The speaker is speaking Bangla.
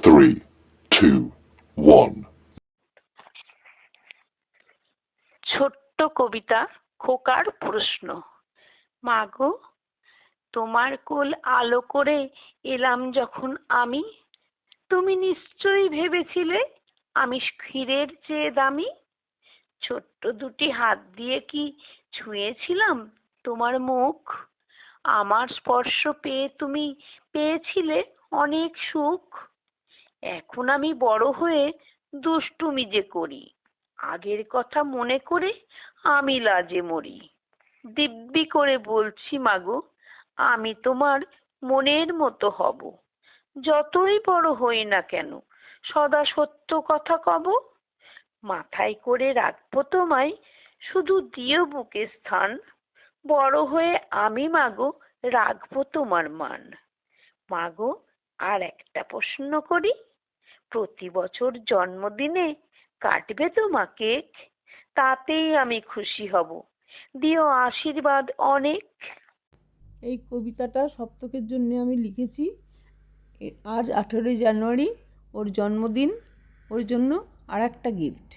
3, 2, 1. ছোট্ট কবিতা খোকার প্রশ্ন। মাগো, তোমার কোল আলো করে এলাম যখন আমি, তুমি নিশ্চয়ই ভেবেছিলে আমি ক্ষীরের চেয়ে দামি। ছোট্ট দুটি হাত দিয়ে কি ছুঁয়েছিলাম তোমার মুখ? আমার স্পর্শ পেয়ে তুমি পেয়েছিলে অনেক সুখ। এখন আমি বড় হয়ে দুষ্টুমি যে করি, আগের কথা মনে করে আমি লাজে মরি। দিব্যি করে বলছি মাগো, আমি তোমার মনের মতো হব। যতই বড় হই না কেন, সদা সত্য কথা কব। মাথায় করে রাখবো তোমায়, শুধু দিও বুকে স্থান। বড় হয়ে আমি মাগো রাখবো তোমার মান। মাগো, আর একটা প্রশ্ন করি, প্রতি বছর জন্মদিনে কাটবে তো মা কেক? তাতেই আমি খুশি হব, দিও আশীর্বাদ অনেক। এই কবিতাটা সপ্তকের জন্য আমি লিখেছি। আজ 18ই জানুয়ারি, ওর জন্মদিন, ওর জন্য আর একটা গিফট।